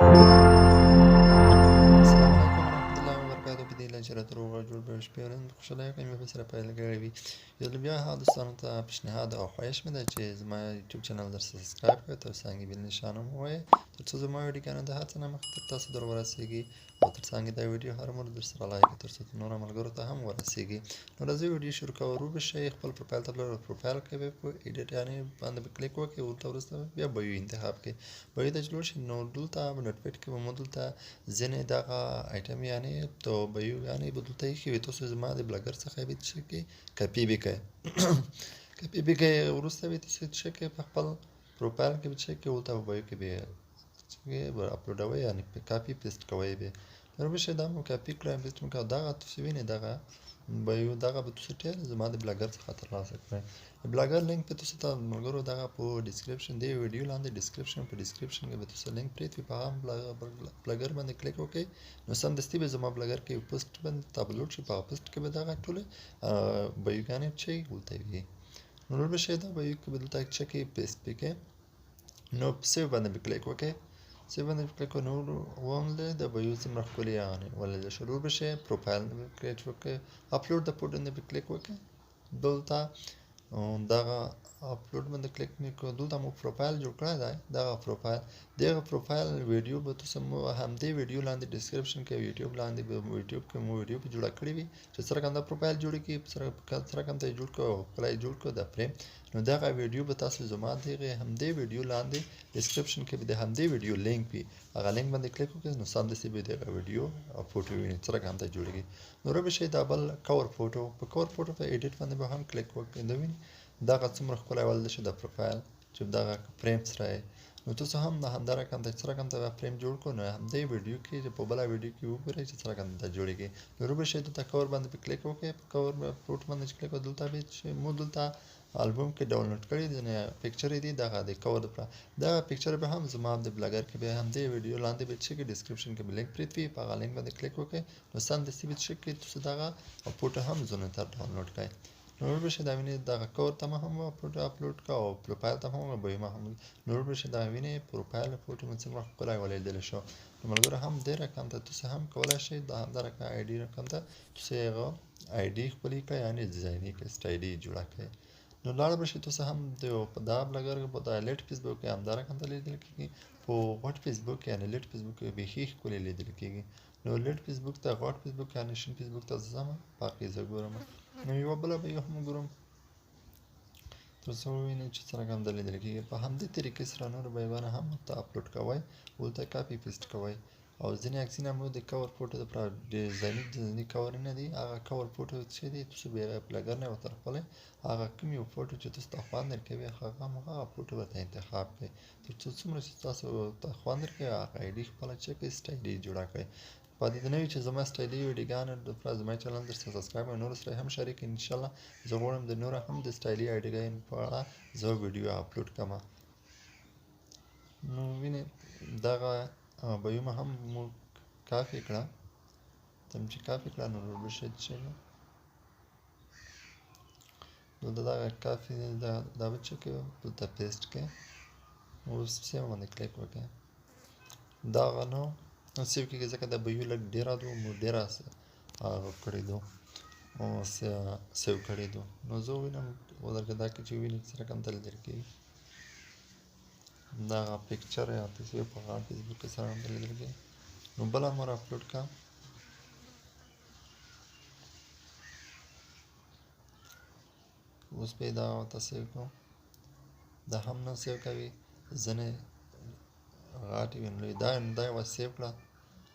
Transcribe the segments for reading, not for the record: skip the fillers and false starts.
السلام عليكم ورحمة الله وبركاته. بدي لجرة روغ جول برش بيرن خوشحالي کوم په سره پیل کړی وي یو ځل بیا ها دوستانو ته پیشنهاد او خواهش مې ده چې زما یوټیوب چینل در سبسکرایب کړئ تر څنګ بیل نشان هم ووایئ تر څو زما ویډیوګانې د هڅه نه مخکې تر تاسو در ورسیږي او تر څنګ دا ویډیو هر مور در سره لایک تر څو نورو ملګرو ته هم ورسیږي. نو راځئ ویډیو شروع کوو. روبه شئ خپل پروفایل ته لاړ پروفایل کې به په ایډیټ یعنې باندې به کلیک وکړئ ورته وروسته بیا بایو انتخاب کړئ. بایو ته چې لوړ شئ نو دلته نوټپیډ کې به مو دلته ځینې دغه آیټم یعنې تو بایو یعنې به دلته ایښي وي تاسو زما د بلاګر څخه به څه کړئ کاپي به کړئ کاپي به کړئ وروسته به تاسو څه کړئ په خپل پروفایل کې به څه کړئ ورته بایو کې به اپلوډوئ یعنې کاپي پیسټ کوئ به روبه شئ دا مو کاپي کړئ پیسټ مو کړئ دغه تاسو وینئ دغه بایو دغه به تاسو ټول زما د بلاګر څخه ترلاسه کړئ. بلاګر لینک په تاسو ته ملګرو دغه په ډسکرپشن دی ویډیو لاندې ډسکرپشن کې به تاسو لینک پریت وي په هغه بلاګر باندې کلیک وکړئ نو سمدستي به زما بلاګر کې پوسټ باندې اپلوډ شي په هغه پوسټ کې به دغه ټولې بایوګانې چې ولته وي نو روبه شئ دا بایو کې به دلته چې کې پیسټ پکې نو سیو باندې به کلیک وکړئ سیو باندې کلیک وکړئ نو ومله د بایو څومره ښکلې یعنې ولې شروع به شئ پروفایل کریټ وکړئ اپلوډ د فوټو باندې به کلیک وکړئ دلته دغه اپلوډ باندې کلیک مې کړ دلته مو پروفایل جوړ کړی دی دغه پروفایل ویډیو به تاسو مو همدې ویډیو لاندې ډسکرپشن کې یوټیوب لاندې به یوټیوب کې مو ویډیو په جوړه کړې وي چې څرګنده پروفایل جوړ کړي څرګنده جوړ کړو کله جوړ کړو د فریم نو دغه ویډیو به تاسو زما دغه همدې ویډیو لاندې ډسکرپشن کې به د همدې ویډیو لینک وي هغه لینک باندې کلیک وکړئ نو سمدستي به دغه ویډیو او فوټو وینئ څرګنده جوړیږي نو روبه شئ دا بل کور فوټو په کور فوټو په ایډیټ باندې به هم کلیک وکړئ دا وینئ دغه څومره ښکلی ولې شي د پروفایل چې دغه فریم سره نو تاسو هم د همدا رقم د څرګنده فریم جوړ کړو نو همدې ویډیو کې چې په بله ویډیو کې وګورئ چې څرګنده جوړیږي نو روبه شئ دلته کور باندې په کلیک وکړئ په کور فوټو باندې چې کلیک وکړئ دلته به چې مو دلته البوم کې ډاونلوډ کړی دی نه پکچر دی دغه د کور لپاره دغه پکچر به هم زما د بلاګر کې به همدې ویډیو لاندې به چې ډسکرپشن کې به لینک پریت وي په هغه لینک باندې کلیک وکړئ نو سمدستي به چې کې تاسو دغه فوټو هم ځونه تر ډاونلوډ کړئ نور بشه دا ویني دغه کور ته هم اپلوډ کا او پروفایل ته هم به ما هم نور بشه دا ویني پروفایل فوټو مې څنګه ښکلی ولیدل شو نو ملګرو هم دې رقم ته تاسو هم کولای شئ د همدا رقم آی ډي رقم ته تاسو هغه آی ډي خپلې کړئ یعنې ډیزایني کړئ سټایلي جوړه کړئ نو لاړ بشئ تاسو هم په دا بلاګر په دا لیټ فیسبوک کې همدا رقم ته لیدل کېږي په غټ فیسبوک کې یعنې لیټ فیسبوک کې بیخي ښکلې لیدل کېږي نو لیټ فیسبوک ته غټ فیسبوک یعنې شین فیسبوک ته ځم باقي زه ګورم نو یوه بله به یې هم ګورم تر څو ووینئ چې څرګنده لیدل کېږي په همدې طریقې سره نور بیوانه هم ورته اپلوډ کوئ ورته کاپي پیسټ کوئ او ځینې عکسونه مو د کور فوټو دپاره ډیزایني کور نه دي هغه کور فوټو چې دی تاسو به هغه پلګر نه ورته خپلئ هغه کوم یو فوټو چې تاسو ته خوند درکوي هغه فوټو ورته انتخاب کړئ تر څو څومره چې تاسو ته خوند درکوي هغه آی ډي خپله چې کړئ سټایلي جوړه کړئ پاتې نه وي چې زما سټایلي ویډیوګانې لپاره زما چینل درته سبسکرایب او نورو سره هم شریک کړئ انشاءالله زه غواړم د نورو هم د سټایلي ویډیوګانو په اړه زه ویډیو اپلوډ کړم نو وینئ دغه بایو هم مو کافي کړه تم چې کافي کړه نو روبه شئ چې دلته دغه کافي دا به چې کوي دلته پیسټ کړئ اوس سیو باندې کلیک وکړئ دغه نو سیو کېږي ځکه د بایو لږ ډېره ده مو ډېره کړی دو سیو کړی دو نو زه ووینم ودرکه دا کې چې ووینئ چې څرګنده لیدل کېږي دغه پکچر یا تصویر په هغه فیسبوک کې څرګنده لیدل کېږي نو بله مور اپلوډ کړه اوس به یې دغه ورته سیو کړو دا هم نه سیو کوي ځینې غټې وي نو دا یوه سیو کړه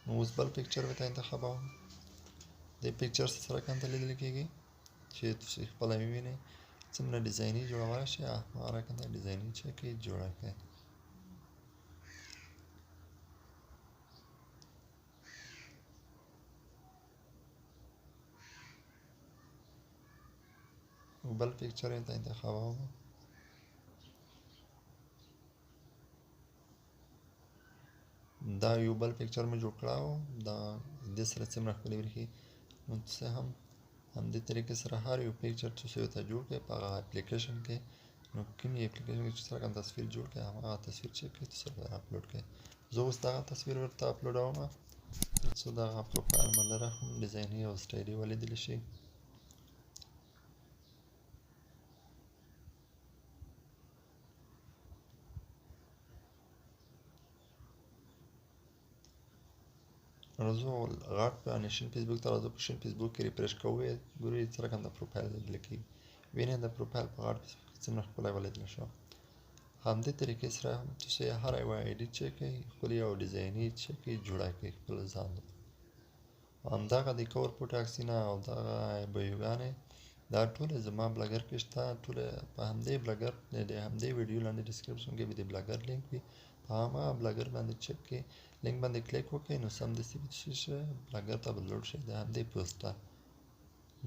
نو اوس بل پکچر ورته انتخابوم دې پکچر څرګنده لیدل کېږي چې تاسو خپله ووینئ څومره ډیزایني جوړولی شئ هغه رقم ته ډیزایني چې کوي جوړه کړئ بل پکچر یې ته انتخابوم دا یو بل پکچر مې جوړ کړی و دا دې سره څومره ښکلې ورښي نو تاسو هم همدې طریقې سره هر یو پکچر تاسو ورته جوړ کړئ په هغه اپلیکیشن کې نو کوم یې اپلیکیشن کې چې څرګند تصویر جوړ کړئ هماغه تصویر چې کړئ تاسو ورته اپلوډ کړئ زه اوس دغه تصویر ورته اپلوډوم تر څو دغه پروفایل ملره هم ډیزایني او سټایلي ولیدلی شي. راځو غټ په شین فیسبوک ته راځو. په شین فیسبوک کې ریفرش کوو ګورئ څرګنده پروفایل لیدل کېږي. وینئ د پروفایل په غټ فیسبوک کې څومره ښکلی ولیدل شو. همدې طریقې سره تاسو هر یوه ایډیټ چې کوئ خپل یو ډیزایني چې کوئ جوړه کړئ خپل ځان ته. همدغه د کور فوټو عکسونه او دغه بیوګانې دا ټولې زما بلاګر کې شته. ټولې په همدې بلاګر د همدې ویډیو لاندې ډسکرپشن کې به د بلاګر لینک وي. په هماغه بلاګر باندې چک کړئ، لینک باندې کلیک وکړئ نو سمدستي به څه شي بلاګر ته به لوډ شي د همدې پوسټ ته.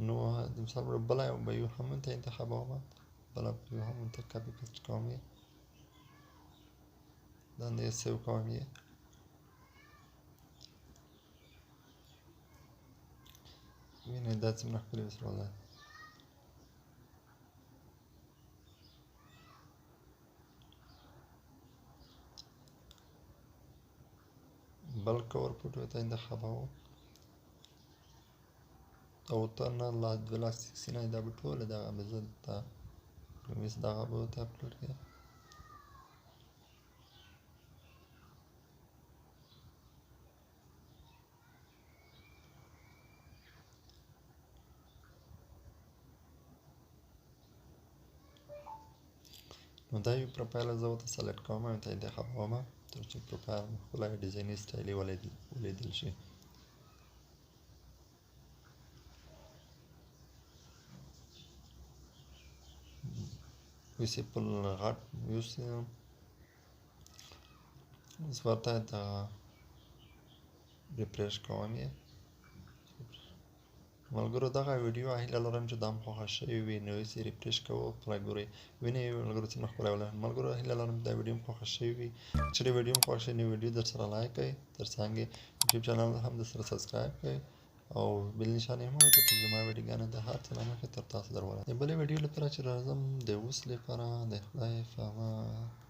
نو د مثال بله یو بیو هم ورته انتخابومه، بله بیو هم ورته کاپي پیسټ کوم یې لاندې سیو کوم یې. وینئ دا څومره ښکلې وسوله. بل کور فوټو ته انتخابوم او تر نه لا 269 دا به ټوله دغه به زه ته دغه به ورته اپلوډ کړم. نو دا یو پروفایل زه ورته سلیکټ کوم او ورته انتخابوم تر څو پروفایل مې ښکلی ډیزایني سټایلي ولیدل شي. اوس یې په غټ یوسم، اوس ورته دغه ریفرش کوم یې. ملګرو دغه ویډیو هیله لرم چې دا هم خوښه شوې وي. نو اوس یې ریفرش کوو خپله ګورئ وینئ ملګرو څومره ښکلی ولیدل. ملګرو هیله لرم دا ویډیو هم خوښه شوې وي. که چېرې ویډیو هم خوښه شوې نو ویډیو درسره لایک کړئ، ترڅنګ یې یوټیوب چینل هم درسره سبسکرایب کړئ او بیل نښانې هم وکړئ چې زما ویډیوګانې د هر څه نه مخکې تر تاسو در ورسوي. د بلې ویډیو لپاره چې راځم د اوس لپاره د خدای په امان.